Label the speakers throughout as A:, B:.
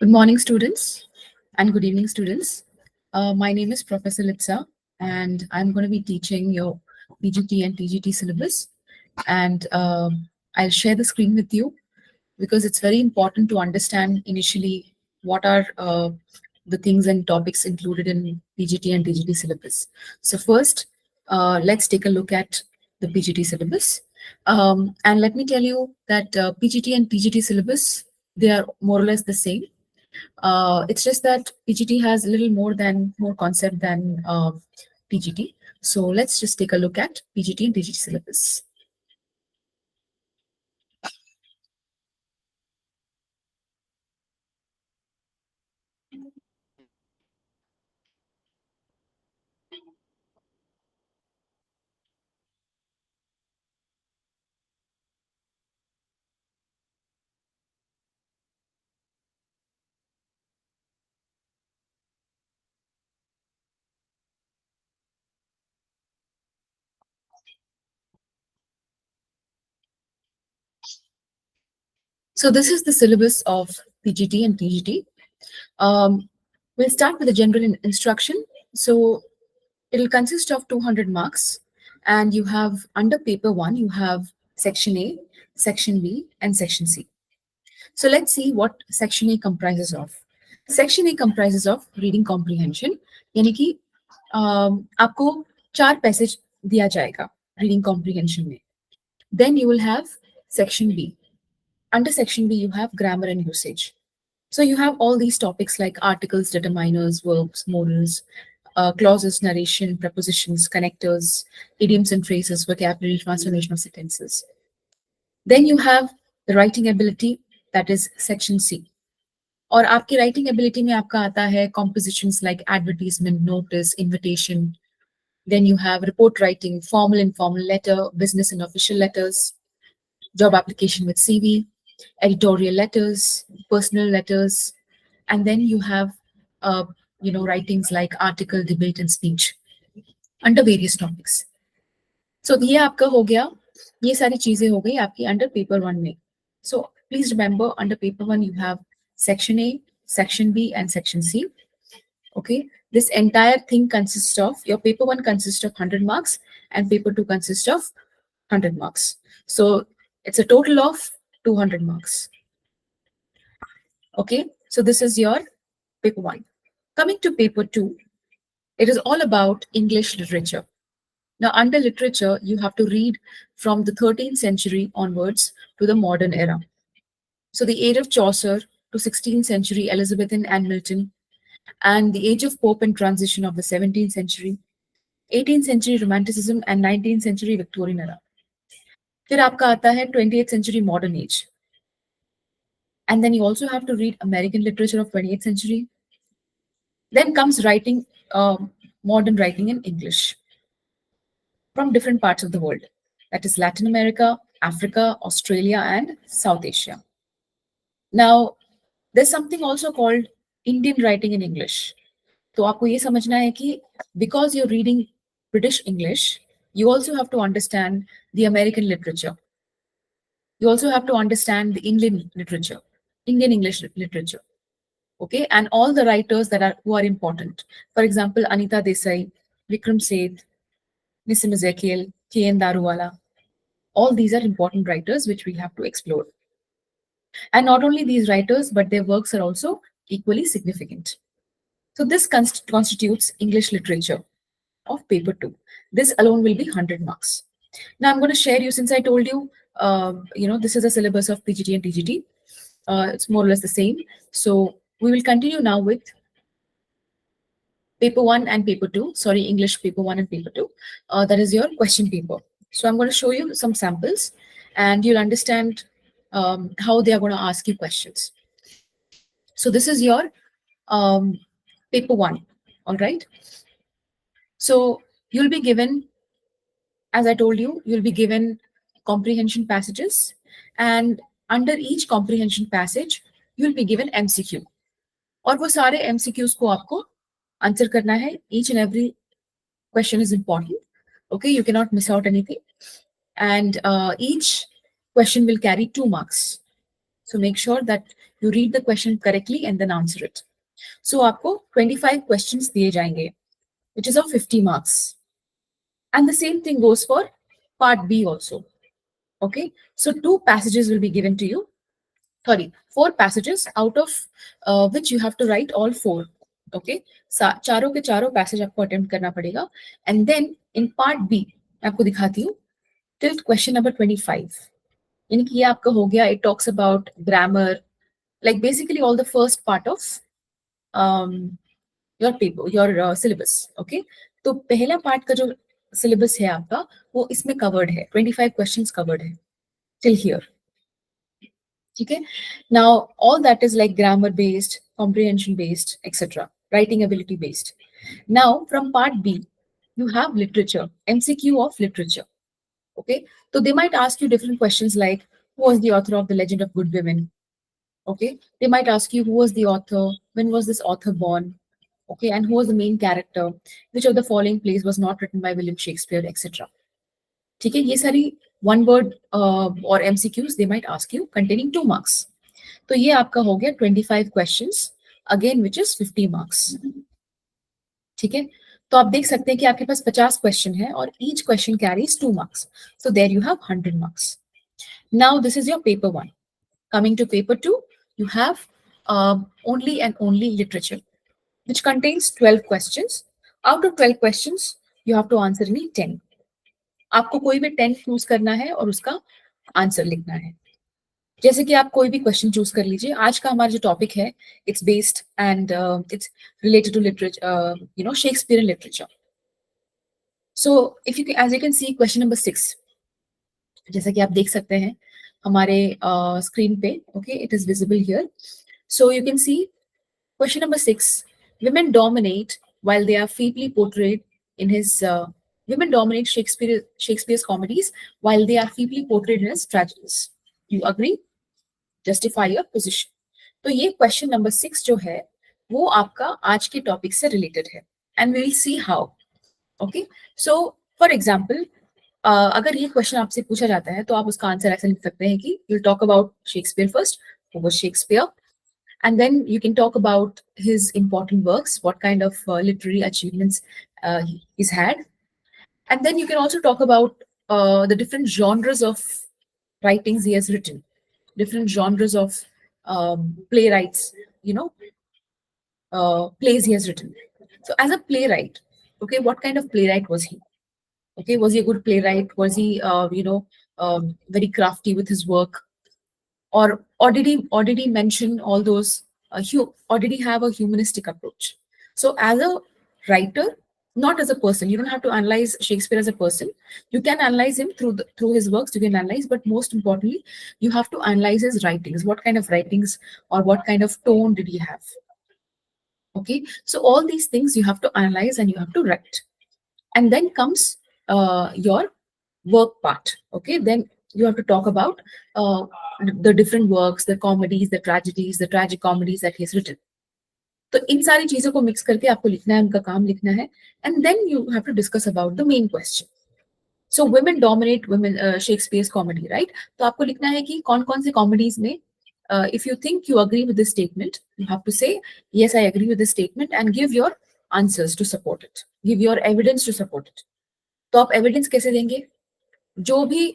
A: Good morning, students, and good evening, students. My name is Professor Litsa, and I'm going to be teaching your PGT and TGT syllabus. And I'll share the screen with you because it's very important to understand initially what are the things and topics included in PGT and TGT syllabus. So first, let's take a look at the PGT syllabus. And let me tell you that PGT and TGT syllabus, they are more or less the same. It's just that PGT has a little more concept than TGT. So let's just take a look at PGT and TGT syllabus. So this is the syllabus of PGT and TGT. We'll start with the general instruction. So it'll consist of 200 marks, and you have under paper 1, you have section A, section B, and section C. So let's see what section A comprises of. Section A comprises of reading comprehension, यानी कि आपको 4 passage दिया जाएगा reading comprehension में. Then you will have section B. Under section B, you have grammar and usage. So you have all these topics like articles, determiners, verbs, modals, clauses, narration, prepositions, connectors, idioms and phrases, vocabulary, transformation of sentences. Then you have the writing ability, that is section C. और आपकी writing ability में आपका आता है compositions like advertisement, notice, invitation. Then you have report writing, formal, informal letter, business and official letters, job application with CV, editorial letters, personal letters, and then you have, writings like article, debate, and speech under various topics. So ये आपका हो गया, ये सारी चीजें हो गई आपकी under paper 1 में. So please remember, under paper 1 you have section A, section B, and section C. Okay, this entire thing consists of, your paper 1 consists of 100 marks and paper 2 consists of 100 marks. So it's a total of 200 marks. Okay, so this is your paper 1. Coming to paper 2, it is all about English literature. Now, under literature, you have to read from the 13th century onwards to the modern era. So the age of Chaucer to 16th century Elizabethan and Milton, and the age of Pope and transition of the 17th century, 18th century Romanticism, and 19th century Victorian era. फिर आपका आता है 20th century modern age. And then you also have to read American literature of 20th century. Then comes writing, modern writing in English from different parts of the world. That is Latin America, Africa, Australia, and South Asia. Now, there's something also called Indian writing in English. तो आपको ये समझना है कि because you're reading British English, you also have to understand the American literature. You also have to understand the Indian literature, Indian English literature. Okay, and all the writers who are important. For example, Anita Desai, Vikram Seth, Nissim Ezekiel, K.N. Daruwala. All these are important writers which we have to explore. And not only these writers, but their works are also equally significant. So this constitutes English literature of paper 2. This alone will be 100 marks. Now I'm going to share you, since I told you, this is a syllabus of PGT and TGT. It's more or less the same. So we will continue now with paper 1 and paper 2. Sorry, English paper 1 and paper 2. That is your question paper. So I'm going to show you some samples and you'll understand how they are going to ask you questions. So this is your paper 1, all right? So you'll be given, as I told you, you'll be given comprehension passages, and under each comprehension passage, you'll be given MCQ. और वो सारे MCQs को आपको answer करना है. Each and every question is important. Okay, you cannot miss out anything. And each question will carry 2 marks. So make sure that you read the question correctly and then answer it. So आपको 25 questions दिए जाएंगे, which is of 50 marks. And the same thing goes for part B also. Okay, so 2 passages will be given to you. Sorry, 4 passages out of which you have to write all 4. Okay, चारों के चारों passage आपको attempt करना पड़ेगा. And then in part B मैं आपको दिखाती हूँ टिल क्वेश्चन नंबर 25. यानी कि ये आपका हो गया. It talks about grammar, like basically all the first part of your paper, your syllabus. Okay, तो पहला पार्ट का जो सिलेबस है आपका वो इसमें कवर्ड है. 25 क्वेश्चंस कवर्ड है till here. ठीक है. Now all that is like grammar based, comprehension based, etc. Writing ability based. Now from part B you have literature, MCQ of literature. Okay, so they might ask you different questions like who was the author of The Legend of Good Women. Okay, they might ask you who was the author, when was this author born, okay, and who was the main character, which of the following plays was not written by William Shakespeare, etc. ठीक है, ये सारी one word और MCQs they might ask you containing 2 marks. तो ये आपका हो गया 25 questions again which is 50 marks. ठीक है, तो आप देख सकते हैं कि आपके पास 50 क्वेश्चन है और each question carries 2 marks. So there you have 100 marks. Now this is your paper 1. Coming to paper 2, you have only and only literature, which contains 12 questions. Out of 12 questions, you have to answer only 10. आपको कोई भी 10 choose करना है और उसका answer लिखना है. जैसे कि आप कोई भी क्वेश्चन चूज कर लीजिए. आज का हमारा जो टॉपिक है it's based and it's related to literature, Shakespearean literature. So if you as you can see question number 6, जैसा कि आप देख सकते हैं हमारे स्क्रीन पे. Okay, it is visible here. So you can see question number 6. Women dominate while they are feebly portrayed in his women dominate Shakespeare's comedies while they are feebly portrayed in his tragedies. You agree? Justify your position. तो ये question number 6 जो है वो आपका आज के topic से related है and we will see how. Okay, so for example अगर ये क्वेश्चन आपसे पूछा जाता है तो आप उसका आंसर ऐसे लिख सकते हैं कि you talk about Shakespeare first. Who was Shakespeare? And then you can talk about his important works, what kind of literary achievements he's had. And then you can also talk about the different genres of writings he has written, different genres of playwrights, plays he has written. So as a playwright, okay, what kind of playwright was he? Okay, was he a good playwright? Was he, very crafty with his work? Or did he mention all those or did he have a humanistic approach? So as a writer, not as a person, you don't have to analyze Shakespeare as a person. You can analyze him through his works. You can analyze, but most importantly, you have to analyze his writings. What kind of writings or what kind of tone did he have? Okay, so all these things you have to analyze and you have to write. And then comes your work part. Okay, then you have to talk about the different works, the comedies, the tragedies, the tragic comedies that he has written. तो इन सारी चीजों को mix करके आपको लिखना है, उनका काम लिखना है. And then you have to discuss about the main question. So women dominate women Shakespeare's comedy, right? तो आपको लिखना है कि कौन कौन से कॉमेडीज में if you think you agree with this statement, you have to say yes, I agree with this statement and give your answers to support it, give your evidence to support it. तो आप evidence कैसे देंगे? जो भी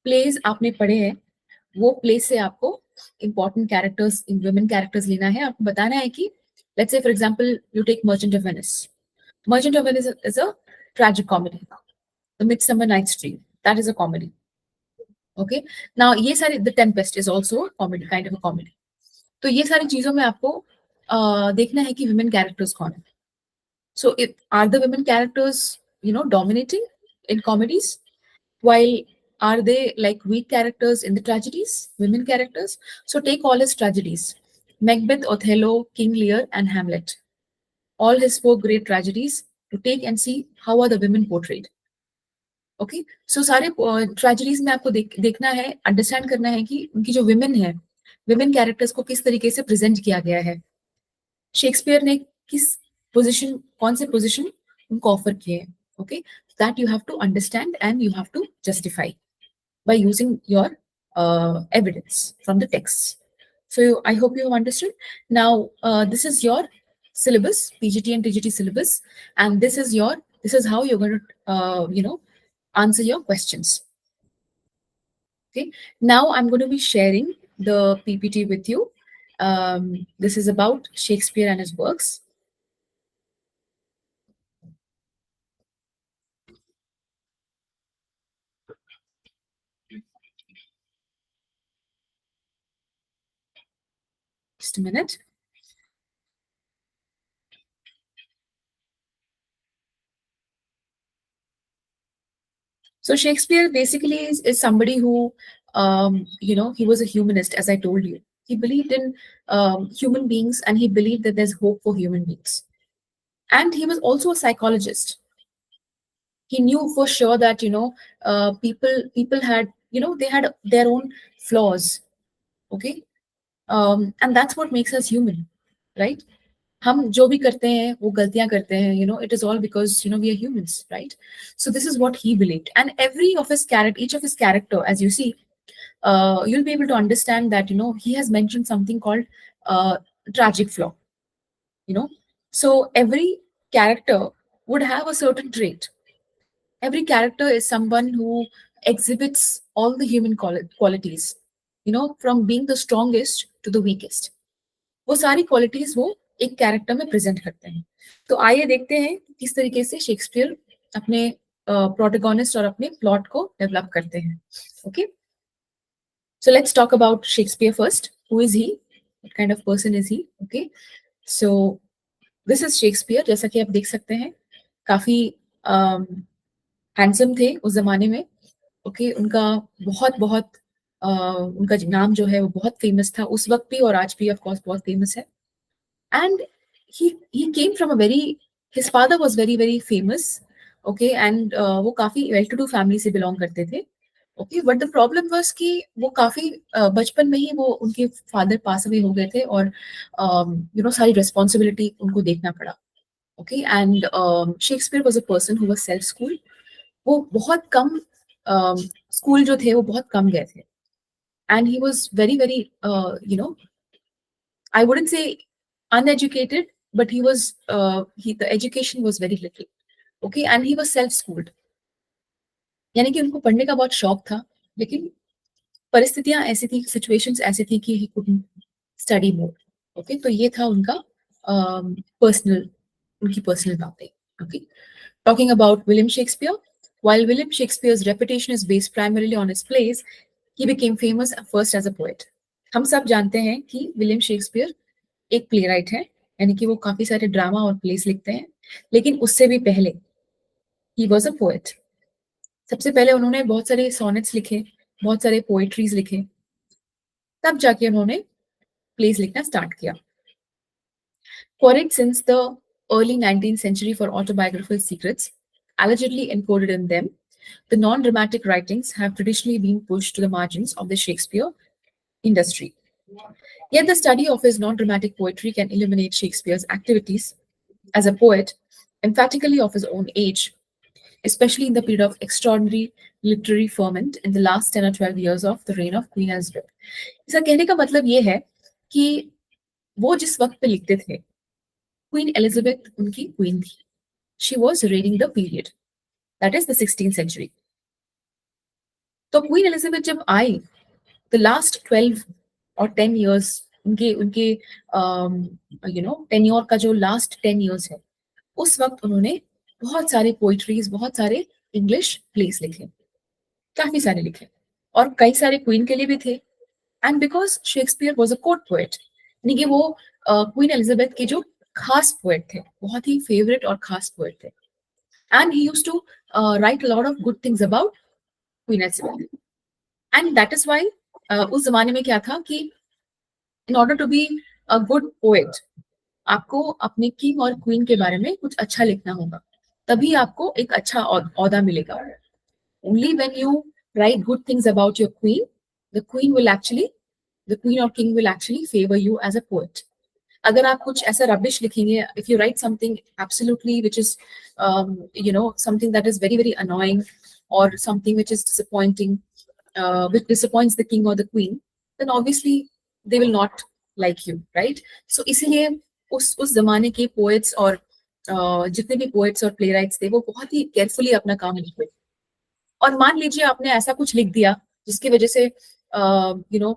A: pledge आपने पढ़े हैं वो प्लेज से आपको इंपॉर्टेंट कैरेक्टर्स, वुमेन कैरेक्टर्स लेना है. आपको बताना है कि let's say for example you take Merchant of Venice. Merchant of Venice is a tragic comedy. The Midsummer Night's Dream, that is a comedy. Okay, now ये सारे, the Tempest is also comedy, kind of a comedy. तो ये सारी चीजों में आपको देखना है कि वुमेन कैरेक्टर्स कौन है. So if are the women characters dominating in comedies, while are they like weak characters in the tragedies, women characters? So take all his tragedies: Macbeth, Othello, King Lear, and Hamlet. All his 4 great tragedies, to take and see how are the women portrayed. Okay, so सारे tragedies में आपको देखना है, understand करना है कि उनकी जो women है, women characters को किस तरीके से प्रेजेंट किया गया है. शेक्सपियर ने किस पोजीशन, कौन से पोजीशन उनको ऑफर किए हैं. Okay, that you have to understand and you have to justify by using your evidence from the texts. So I hope you have understood. Now, this is your syllabus, PGT and TGT syllabus, and this is how you're going to answer your questions. Okay. Now I'm going to be sharing the PPT with you. This is about Shakespeare and his works. Just a minute. So Shakespeare basically is somebody who, he was a humanist, as I told you. He believed in human beings, and he believed that there's hope for human beings. And he was also a psychologist. He knew for sure that people had they had their own flaws. Okay, and that's what makes us human, right? हम जो भी करते हैं वो गलतियां करते हैं, it is all because we are humans, right? So this is what he believed, and each of his character, as you see, you'll be able to understand that he has mentioned something called tragic flaw. So every character would have a certain trait. Every character is someone who exhibits all the human qualities, from being the strongest to the weakest. वो सारी qualities वो एक character में present करते हैं. तो आइए देखते हैं कि किस तरीके से शेक्सपियर अपने प्रोटोगोनिस्ट और अपने प्लॉट को डेवलप करते हैं. Okay, so let's talk about Shakespeare first. Who is he? What kind of person is he? Okay, so this is Shakespeare. जैसा कि आप देख सकते हैं, काफी हैंडसम थे उस जमाने में. ओके, उनका बहुत बहुत उनका नाम जो है वो बहुत फेमस था उस वक्त भी, और आज भी ऑफ कोर्स बहुत फेमस है. And he came from a very, his father was very very famous. Okay, and वो काफी well to do family से belong करते थे. Okay, but the problem was कि वो काफी बचपन में ही वो उनके फादर पास अवे हो गए थे, और सारी responsibility उनको देखना पड़ा. Okay, and Shakespeare was a person who was self schooled. वो बहुत कम स्कूल जो थे वो बहुत कम गए थे, and he was very very I wouldn't say uneducated, but the education was very little. Okay, and he was self-schooled. यानी कि उनको पढ़ने का बहुत शौक था, लेकिन परिस्थितियां ऐसी थी, सिचुएशंस ऐसी थी कि he couldn't study more. Okay, तो ये था उनका उनकी पर्सनल बातें. Okay, talking about William Shakespeare. While William Shakespeare's reputation is based primarily on his plays, he became famous first as a poet. हम सब जानते हैं कि विलियम शेक्सपियर एक प्ले राइट है, यानी कि वो काफी सारे ड्रामा और प्लेस लिखते हैं, लेकिन उससे भी पहले ही वॉज अ पोएट. सबसे पहले उन्होंने बहुत सारे सोनेट्स लिखे, बहुत सारे पोएट्रीज लिखे, तब जाके उन्होंने प्लेस लिखना स्टार्ट किया. Quoted since the early 19th century for autobiographical secrets allegedly encoded in them, the non-dramatic writings have traditionally been pushed to the margins of the Shakespeare industry. Yet the study of his non-dramatic poetry can illuminate Shakespeare's activities as a poet, emphatically of his own age, especially in the period of extraordinary literary ferment in the last 10 or 12 years of the reign of Queen Elizabeth. इसका कहने का मतलब ये है कि वो जिस वक्त पे लिखते थे, क्वीन एलिजाबेथ उनकी क्वीन थी. She was reigning the period, that is the 16th century. तो क्वीन एलिजाबेथ जब आई, the last 12 or 10 years, उनके उनके टेन्योर का जो लास्ट 10 years है, उस वक्त उन्होंने बहुत सारे पोइट्रीज, बहुत सारे इंग्लिश प्लेस लिखे, काफी सारे लिखे, और कई सारे क्वीन के लिए भी थे. And because Shakespeare was a court poet, यानी कि वो क्वीन एलिजाबेथ के जो खास पोएट थे, बहुत ही फेवरेट और खास पोएट थे. And he used to write a lot of good things about Queen Elizabeth. And that is why उस जमाने में क्या था कि in order to be a good poet, आपको अपने किंग और क्वीन के बारे में कुछ अच्छा लिखना होगा, तभी आपको एक अच्छा औहदा मिलेगा. Only when you write good things about your queen, the queen or king will actually favor you as a poet. अगर आप कुछ ऐसा rubbish लिखेंगे, if you write something absolutely which is something that is very very annoying, or something which is disappointing, which disappoints the king or the queen, then obviously they will not like you, right? So इसीलिए उस जमाने के poets और जितने भी poets और प्लेराइट्स थे वो बहुत ही केयरफुली अपना काम लिखते। और मान लीजिए आपने ऐसा कुछ लिख दिया जिसकी वजह से यू नो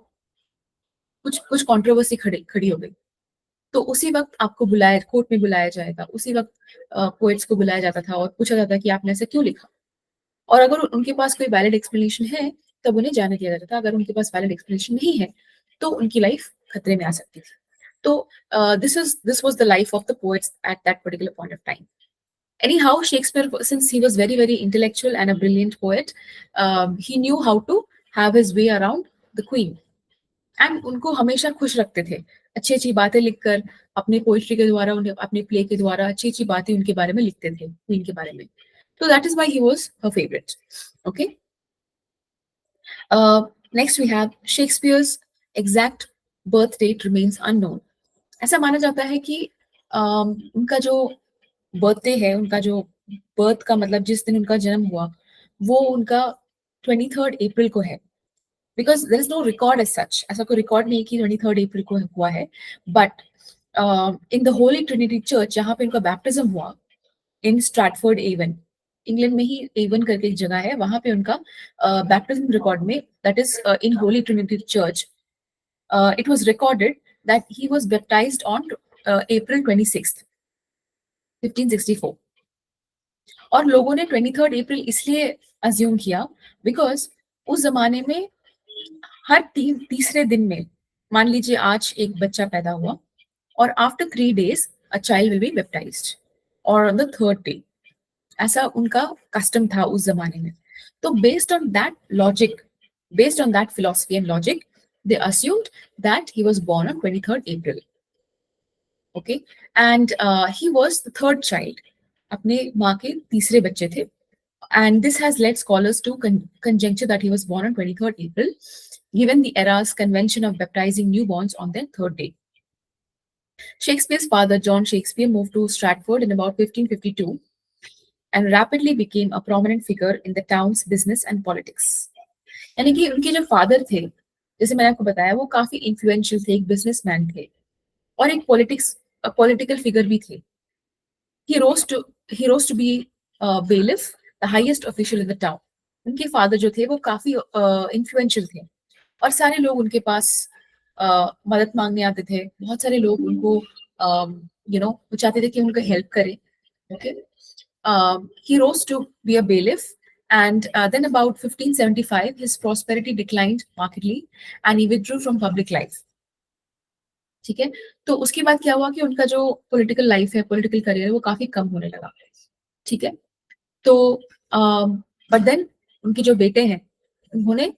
A: कुछ कुछ कंट्रोवर्सी खड़ी खड़ी हो गई, तो उसी वक्त आपको बुलाया, कोर्ट में बुलाया जाएगा, उसी वक्त पोएट्स को बुलाया जाता था और पूछा जाता कि आपने ऐसा क्यों लिखा। और अगर उनके पास कोई वैलिड एक्सप्लेनेशन है तब उन्हें जाने दिया जाता था, अगर उनके पास वैलिड एक्सप्लेनेशन नहीं है तो उनकी लाइफ खतरे में आ सकती थी। तो this was the life of the poets at that particular point of time. Anyhow, Shakespeare, since he was very very intellectual and a brilliant poet, he knew how to have his way around the queen, and उनको हमेशा खुश रखते थे, अच्छी अच्छी बातें लिखकर, अपने पोइट्री के द्वारा, उन्हें अपने प्ले के द्वारा अच्छी अच्छी बातें उनके बारे में लिखते थे, क्वीन के बारे में। तो that is why he was her favourite. Okay, next we have Shakespeare's exact birth date remains unknown. ऐसा माना जाता है कि उनका जो बर्थडे है, उनका जो बर्थ का मतलब जिस दिन उनका जन्म हुआ, वो उनका 23 अप्रैल को है। Because there is no record as such, ऐसा कोई रिकॉर्ड नहीं कि 23 अप्रैल को हुआ है। But in the Holi Trinity church जहाँ पे उनका बैप्टिज्म हुआ, इन स्ट्रैटफोर्ड एवन, इंग्लैंड में ही एवन करके एक जगह है, वहां पे उनका बैप्टिज्म रिकॉर्ड में, that is in Holi Trinity church, it was recorded that he was baptised on April 26, 1564। और लोगों ने 23 अप्रैल इसलिए अज्यूम किया बिकॉज उस जमाने में हर तीसरे दिन में, मान लीजिए आज एक बच्चा पैदा हुआ और after 3 days a child will be baptised, और ऑन द थर्ड डे, ऐसा उनका कस्टम था उस जमाने में। तो based on that logic, based on that philosophy and logic, they assumed that he was born on 23rd April. Okay, and he was the third child, अपने माँ के तीसरे बच्चे थे, and this has led scholars to conjecture that he was born on 23rd April, given the era's convention of baptizing newborns on their third day. Shakespeare's father, John Shakespeare, moved to Stratford in about 1552 and rapidly became a prominent figure in the town's business and politics. यानी कि उनके जो father थे, जैसे मैंने आपको बताया, वो काफी इन्फ्लुएंशियल थे, एक बिजनेसमैन थे और एक पॉलिटिकल फिगर भी थे। He rose to be bailiff, the highest official in the town. उनके फादर जो थे वो काफी इन्फ्लुएंशियल थे और सारे लोग उनके पास मदद मांगने आते थे, बहुत सारे लोग उनको वो चाहते थे कि उनको हेल्प करें। Okay, he rose to be a bailiff, and then about 1575 his prosperity declined markedly and he withdrew from public life. ठीक है, तो उसके बाद क्या हुआ कि उनका जो पॉलिटिकल लाइफ है, पॉलिटिकल करियर है, वो काफी कम होने लगा। ठीक है, तो बट देन उनके जो बेटे हैं, उन्होंने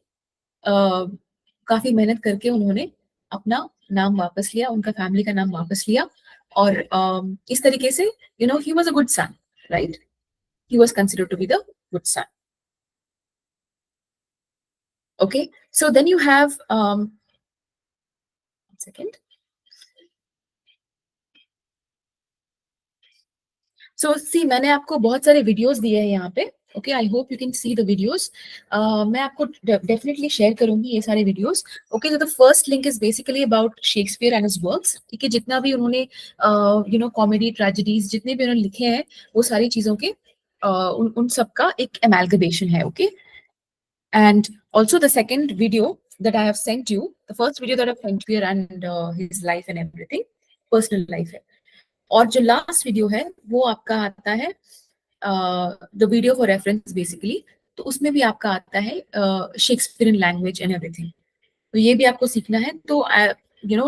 A: काफी मेहनत करके उन्होंने अपना नाम वापस लिया, उनका फैमिली का नाम वापस लिया, और इस तरीके से he was a good son, right? He was considered to be the good son. Okay, so then you have one second. So see, मैंने आपको बहुत सारे वीडियोस दिए हैं यहाँ पे। Okay, I hope you can see the videos. मैं आपको डेफिनेटली शेयर करूंगी ये सारे वीडियोस। ओके, तो the first link is basically about Shakespeare and his works. ठीक है, जितना भी उन्होंने कॉमेडी, ट्रेजेडीज जितने भी उन्होंने लिखे हैं, वो सारी चीजों के उन सब का एक एमालगमेशन है। Okay, and also the second video that I have sent you, the first video that I've sent you and his life and everything, personal life है, और जो लास्ट वीडियो है वो आपका आता है the video for reference basically, तो उसमें भी आपका आता है शेक्सपियरियन लैंग्वेज एंड एवरीथिंग। तो ये भी आपको सीखना है, तो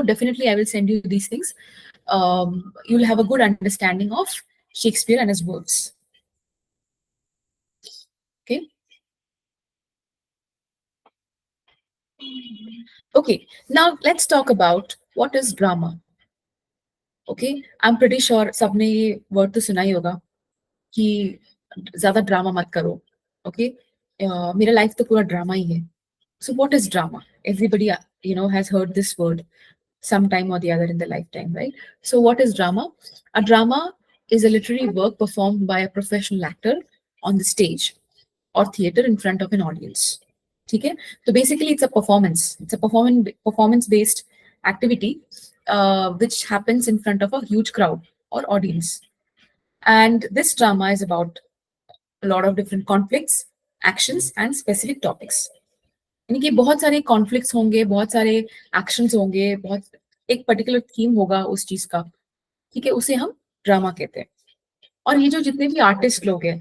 A: definitely I will send you these things. You'll have a good understanding of Shakespeare and his works. Okay. Okay, now let's talk about what is drama. Okay, I'm pretty sure सबने ये word तो सुना ही होगा कि ज्यादा drama मत करो। Okay, मेरा लाइफ तो पूरा ड्रामा ही है। So what is drama? Everybody has heard this word sometime or the other in their lifetime, right? So what is drama? A drama is a literary work performed by a professional actor on the stage or theater in front of an audience. ठीक है, तो basically it's a performance. It's a performance based activity which happens in front of a huge crowd or audience. And this drama is about a lot of different conflicts, actions, and specific topics. यानी कि बहुत सारे conflicts होंगे, बहुत सारे actions होंगे, बहुत एक पर्टिकुलर थीम होगा उस चीज का, ठीक है, उसे हम ड्रामा कहते हैं। और ये जो जितने भी आर्टिस्ट लोग हैं,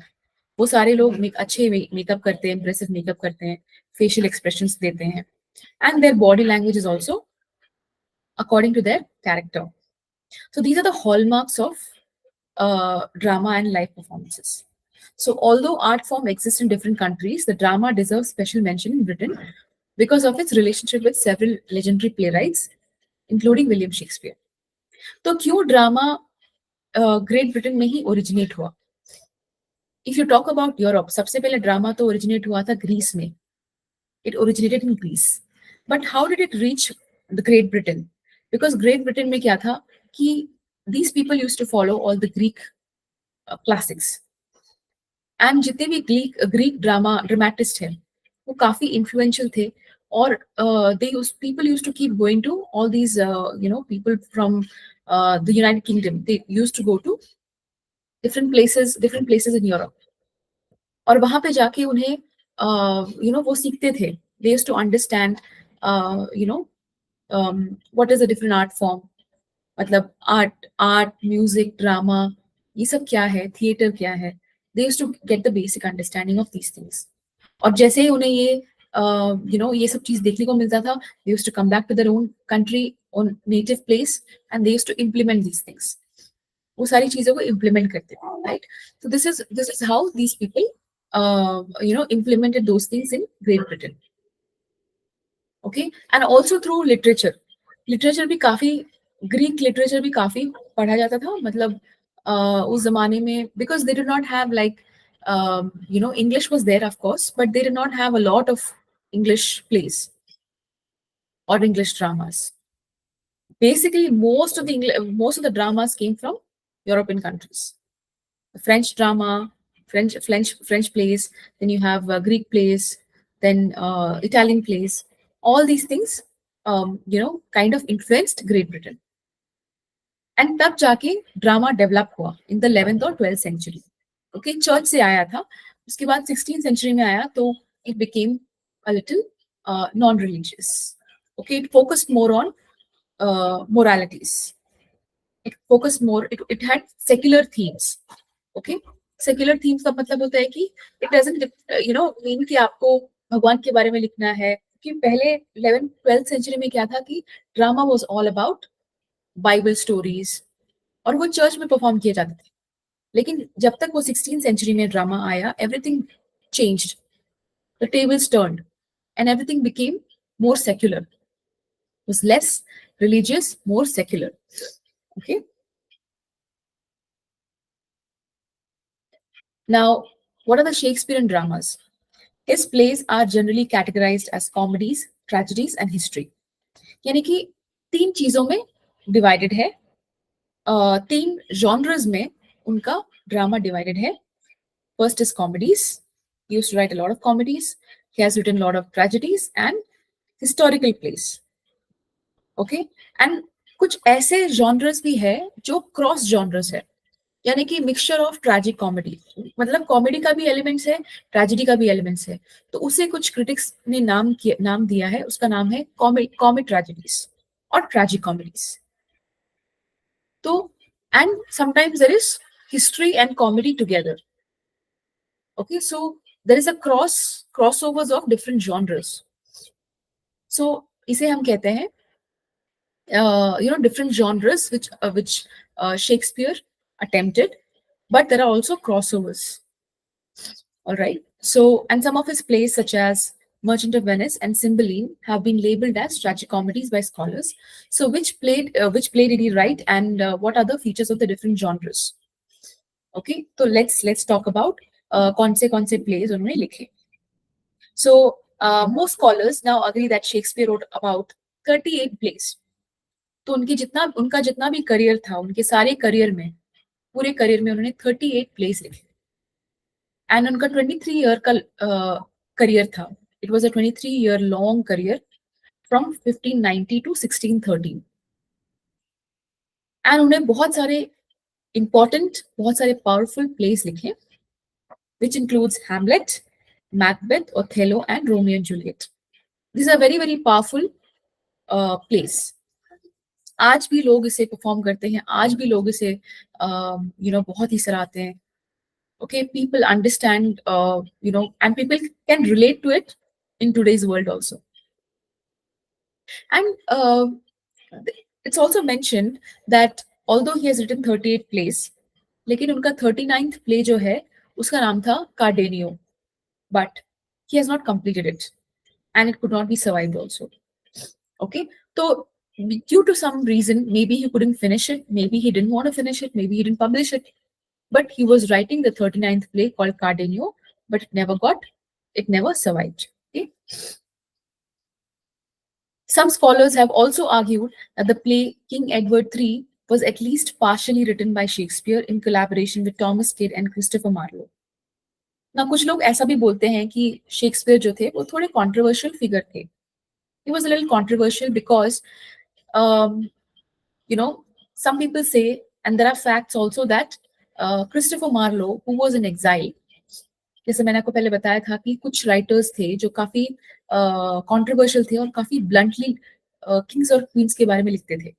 A: वो सारे लोग अच्छे मेकअप करते हैं, इम्प्रेसिव मेकअप करते हैं, फेशियल एक्सप्रेशंस देते हैं, and their body language is also according to their character. So these are the hallmarks of drama and live performances. So although art form exists in different countries, the drama deserves special mention in Britain because of its relationship with several legendary playwrights, including William Shakespeare. तो क्यों drama great Britain में ही originate हुआ? If you talk about Europe, सबसे पहले drama तो originate हुआ था Greece में. It originated in Greece. But how did it reach the Great Britain? Because Great Britain में क्या था कि these people used to follow all the Greek classics. And जितने भी Greek dramatists हैं, वो काफी influential थे. और people used to keep going to all these people from the United Kingdom. They used to go to different places in Europe. और वहां पे जाके उन्हें वो सीखते थे. They used to understand what is a different art form, मतलब art music drama ये सब क्या है, थिएटर क्या है. They used to get the basic understanding of these things. और जैसे ही उन्हें ये ये सब चीज देखने को मिलता था, they used to come back to their own country, own native place, and they used to implement these things. वो सारी चीजों को implement करते थे, right? So this is how these people implemented those things in Great Britain. Okay, and also through literature. Literature भी काफी, Greek literature भी काफी पढ़ा जाता था, मतलब उस जमाने में, because they did not have like English was there of course, but they did not have a lot of English plays और English dramas. Basically most of the dramas came from European countries. French drama, French plays, then you have Greek plays, then Italian plays. All these things kind of influenced Great Britain. And तब जाके drama develop हुआ in the 11th और 12th century. Okay, church से आया था, उसके बाद 16th century में आया, तो it became a little non religious. Okay, it focused more on moralities. It had secular themes. Okay, secular themes का मतलब होता है कि it doesn't mean कि आपको भगवान के बारे में लिखना है. कि पहले 11th 12th सेंचुरी में क्या था कि drama was all about Bible stories, और वो चर्च में परफॉर्म किए जाते थे. लेकिन जब तक वो 16th सेंचुरी में ड्रामा आया, everything changed, the tables turned, and everything became more secular. Was less religious, more secular. Okay. Now, what are the Shakespearean dramas? His plays are generally categorized as comedies, tragedies, and history. यानी कि तीन चीजों में divided है, तीन genres में उनका drama divided है. First is comedies. He used to write a lot of comedies. He has written a lot of tragedies and historical plays. Okay, and कुछ ऐसे genres भी है जो क्रॉस genres है, यानी कि मिक्सचर ऑफ ट्रैजिक कॉमेडी, मतलब कॉमेडी का भी एलिमेंट्स है, ट्रेजेडी का भी एलिमेंट्स है. तो उसे कुछ क्रिटिक्स ने नाम दिया है, उसका नाम है कॉमिक ट्रेजेडीज और ट्रैजिक कॉमेडीज. तो and sometimes there is history and comedy together. Okay, so there is a crossovers of different genres. So इसे हम कहते हैं different genres which Shakespeare attempted, but there are also crossovers. All right. So, and some of his plays, such as Merchant of Venice and Cymbeline, have been labeled as tragicomedies by scholars. So, which play did he write, and what are the features of the different genres? Okay, so let's talk about कौन से plays उन्होंने लिखे. So, most scholars now agree that Shakespeare wrote about 38 plays. तो उनका जितना भी career था, उनके सारे करियर में, पूरे करियर में उन्होंने 38 प्लेस लिखे. एंड उनका 23 ईयर का करियर था. It was a 23 year long career from 1590 to 1613. And उन्हें बहुत सारे इंपॉर्टेंट, बहुत सारे पावरफुल प्लेस लिखे, which includes Hamlet, Macbeth, Othello, and Romeo and Juliet. These are very, very powerful plays. आज भी लोग इसे परफॉर्म करते हैं, आज भी लोग इसे बहुत ही सराहते हैं. Okay, people understand, and people can relate to it in today's world also. And it's also mentioned that although he has written 38 plays, लेकिन उनका 39th play जो है उसका नाम था कार्डेनियो, but he has not completed it and it could not be survived also. Okay, so due to some reason, maybe he couldn't finish it, maybe he didn't want to finish it, maybe he didn't publish it, but he was writing the 39th play called Cardenio, but it never survived. Okay. Some scholars have also argued that the play King Edward III was at least partially written by Shakespeare in collaboration with Thomas Kidd and Christopher Marlowe. ना कुछ लोग ऐसा भी बोलते हैं कि Shakespeare जो थे वो थोड़े कंट्रोवर्शियल फिगर थे. He was a little controversial because, some people say, and there are facts also, that Christopher Marlowe, who was in exile, जैसे मैंने आपको पहले बताया था कि कुछ राइटर्स थे जो काफी कंट्रोवर्शियल थे और काफी ब्लंटली किंग्स और क्वींस के बारे में लिखते थे.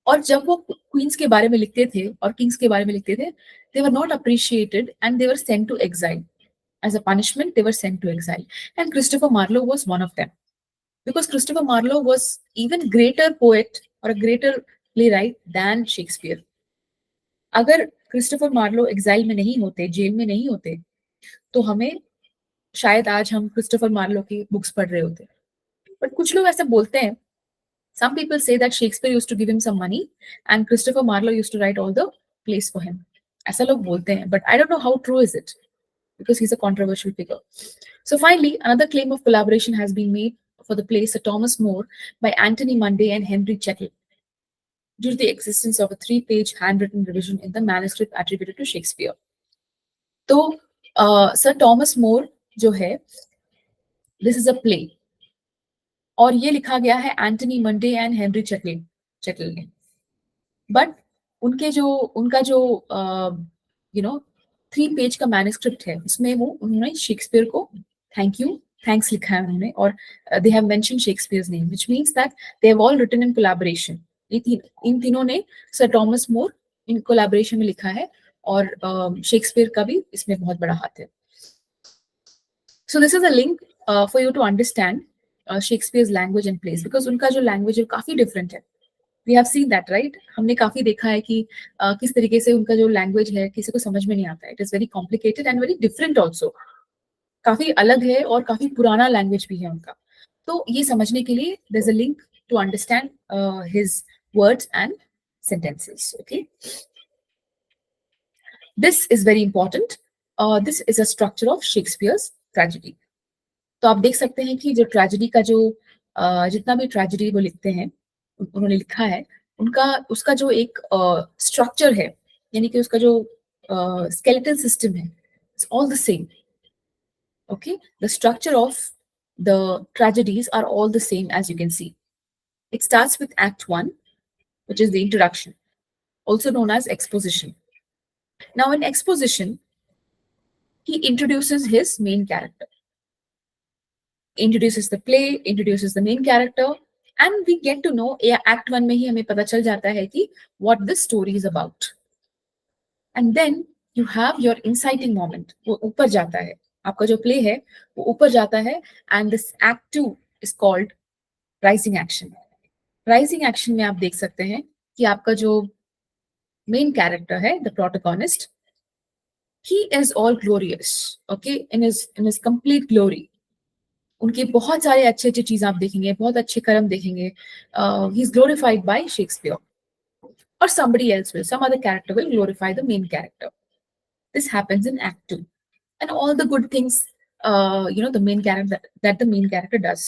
A: और जब वो क्वींस के बारे में लिखते थे और किंग्स के बारे में लिखते थे, they were not appreciated and they were sent to exile. As a punishment, they were sent to exile. And Christopher Marlowe was one of them. Because Christopher Marlowe was even greater poet or a greater playwright than Shakespeare. अगर Christopher Marlowe exile में नहीं होते, jail में नहीं होते, तो हमें शायद आज हम क्रिस्टोफर मार्लो की बुक्स पढ़ रहे होते. बट कुछ लोग ऐसा बोलते हैं. Some people say that Shakespeare used to give him some money and Christopher Marlowe used to write all the plays for him. ऐसा लोग बोलते हैं, but I don't know how true is it, because he's a controversial figure. So finally, another claim of collaboration has been made for the play Sir Thomas More by Anthony Munday and Henry Jekyll, due to the existence of a 3-page handwritten revision in the manuscript attributed to Shakespeare. तो Sir Thomas More जो है, this is a play, और ये लिखा गया है Anthony Monday and Henry chattel ने. But उनका जो 3 पेज का मैन्युस्क्रिप्ट है, उसमें वो उन्होंने शेक्सपियर को थैंक्स लिखा है उन्होंने, और they have mention Shakespeare's name, which means that they have all written in collaboration. इन तीनों ने sir Thomas More in collaboration में लिखा है, और शेक्सपियर का भी इसमें बहुत बड़ा हाथ है. So this is a link for you to understand Shakespeare's language and plays, because उनका जो लैंग्वेज है काफी डिफरेंट है. We have seen that, right? हमने काफी देखा है कि किस तरीके से उनका जो लैंग्वेज है किसी को समझ में नहीं आता है. It is very complicated and very different also. काफी अलग है और काफी पुराना लैंग्वेज भी है उनका. तो ये समझने के लिए there is a link to understand his words and sentences. Okay, this is very important. This is a structure of Shakespeare's tragedy. तो आप देख सकते हैं कि जो ट्रेजेडी का जो जितना भी ट्रेजेडी वो लिखते हैं, उन्होंने लिखा है, उसका जो एक स्ट्रक्चर है, यानी कि उसका जो स्केलेटल सिस्टम है, it's all the same. Okay, the structure of the tragedies are all the same as you can see. It starts with act 1, which is the introduction, also known as exposition. Now in exposition, he introduces his main character, introduces the play, introduces the main character, and we get to know, act 1 में ही हमें पता चल जाता है कि what the story is about. And then you have your inciting moment, वो ऊपर जाता है, आपका जो play है वो ऊपर जाता है, and this act 2 is called rising action. Rising action में आप देख सकते हैं कि आपका जो main character है, the protagonist, he is all glorious, okay, in his complete glory. उनके बहुत सारे अच्छे अच्छे चीज आप देखेंगे, बहुत अच्छे कर्म देखेंगे. He is glorified by Shakespeare, or somebody else will, some other character will glorify the main character. This happens in Act 2, and all the good things, the main character that the main character does.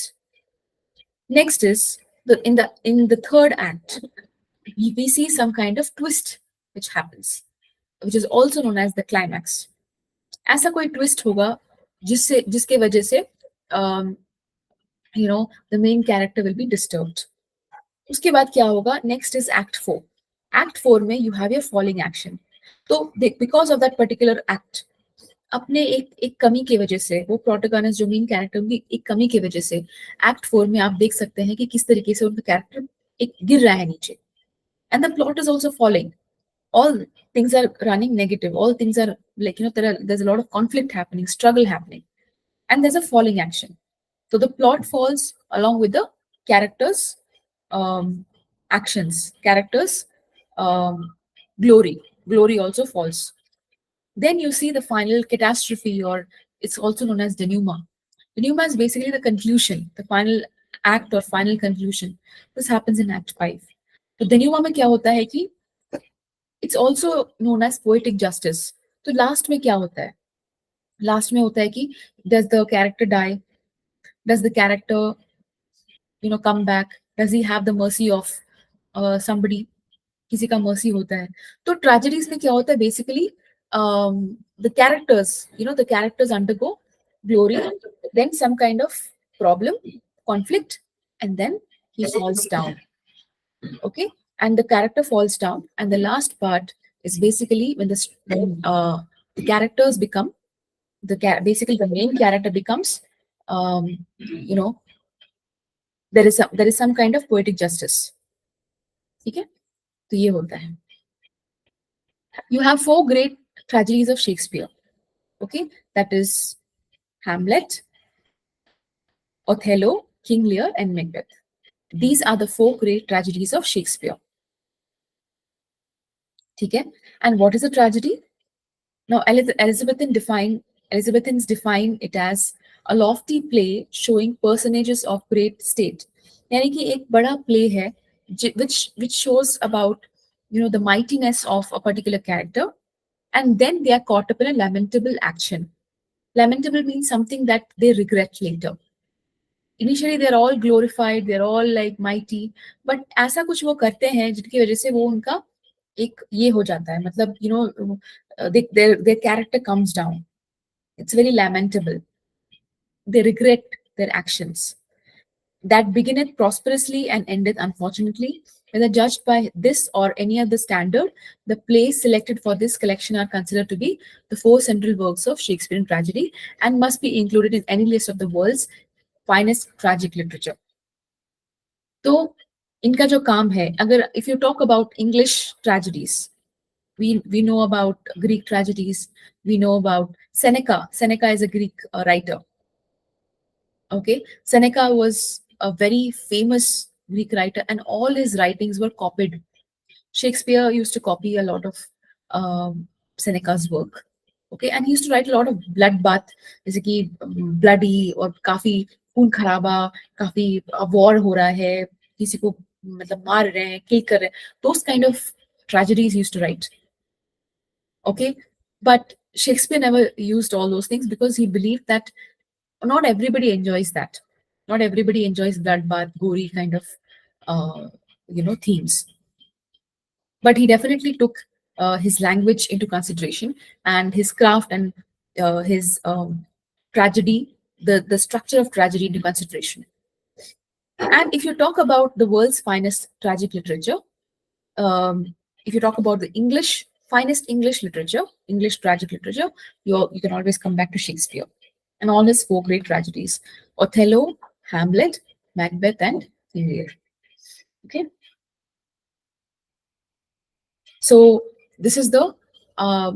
A: Next is in the third act, we see some kind of twist which happens, which is also known as the climax. ऐसा कोई twist होगा जिसके वजह से the main character will be disturbed. उसके बाद क्या होगा? Next is Act 4. Act 4 में you have your falling action. तो because of that particular act, अपने एक कमी की वजह से, वो प्रोटोगोनिस्ट जो मेन कैरेक्टर की एक कमी की वजह से एक्ट 4 में आप देख सकते हैं कि किस तरीके से उनका कैरेक्टर एक गिर रहा है नीचे, and the plot is also following, all things are running negative, all things are like, there's a lot of conflict happening, struggle happening, and there's a falling action. So the plot falls along with the characters um, actions, characters um, glory also falls. Then you see the final catastrophe, or it's also known as denouement. Denouement is basically the conclusion, the final act or final conclusion. This happens in Act 5. तो denouement में क्या होता है कि it's also known as poetic justice. तो last में क्या होता है? लास्ट में होता है कि does the character die? Does the character come back? Does he have the mercy of somebody? किसी का mercy होता है. तो tragedies में क्या होता है? Basically the characters undergo glory, then some kind of problem, conflict, and then he falls down. Okay, and the character falls down, and the last part is basically when the characters become basically the main character becomes there is some kind of poetic justice. ठीक है, तो ये होता है. You have 4 great tragedies of Shakespeare. Okay, that is Hamlet, Othello, King Lear, and Macbeth. These are the 4 great tragedies of Shakespeare. Okay, and what is a tragedy? Now, Elizabethans define it as a lofty play showing personages of great state. यानी कि एक बड़ा play है which shows about the mightiness of a particular character, and then they are caught up in a lamentable action. Lamentable means something that they regret later. Initially they're all glorified, they're all like mighty, but ऐसा कुछ वो करते हैं जिनकी वजह से वो उनका एक ये हो जाता है, मतलब their character comes down. It's very lamentable. They regret their actions. That beginneth prosperously and endeth unfortunately. Whether judged by this or any other standard, the plays selected for this collection are considered to be the 4 central works of Shakespearean tragedy and must be included in any list of the world's finest tragic literature. तो इनका जो काम है, अगर if you talk about English tragedies, we know about Greek tragedies, we know about Seneca. Seneca is a Greek writer. Okay, Seneca was a very famous Greek writer, and all his writings were copied. Shakespeare used to copy a lot of Seneca's work. Okay, and he used to write a lot of bloodbath, जैसे कि bloody और काफी खून खराबा, काफी war हो रहा है, किसी को मतलब मार रहे हैं, kill कर रहे हैं. Those kind of tragedies he used to write. Okay, but Shakespeare never used all those things because he believed that not everybody enjoys that. Not everybody enjoys bloodbath, gory kind of themes. But he definitely took his language into consideration, and his craft, and his tragedy, the structure of tragedy into consideration. And if you talk about the world's finest tragic literature, if you talk about the finest English literature, English tragic literature, you can always come back to Shakespeare and all his 4 great tragedies: Othello, Hamlet, Macbeth, and King Lear. Okay. So this is the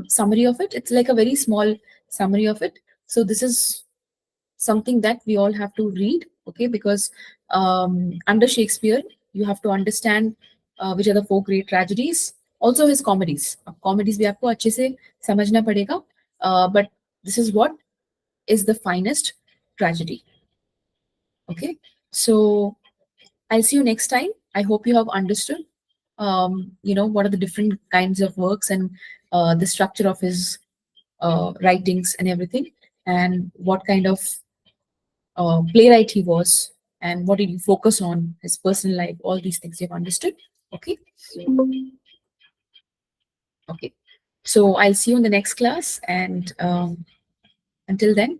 A: summary of it. It's like a very small summary of it. So this is something that we all have to read, okay? Because under Shakespeare, you have to understand which are the 4 great tragedies. Also his comedies. Comedies bhi aapko अच्छे से समझना पड़ेगा. But this is what is the finest tragedy. Okay, so I'll see you next time. I hope you have understood what are the different kinds of works, and the structure of his writings and everything, and what kind of playwright he was, and what did he focus on, his personal life, all these things you've understood. Okay. Okay. So I'll see you in the next class, and until then,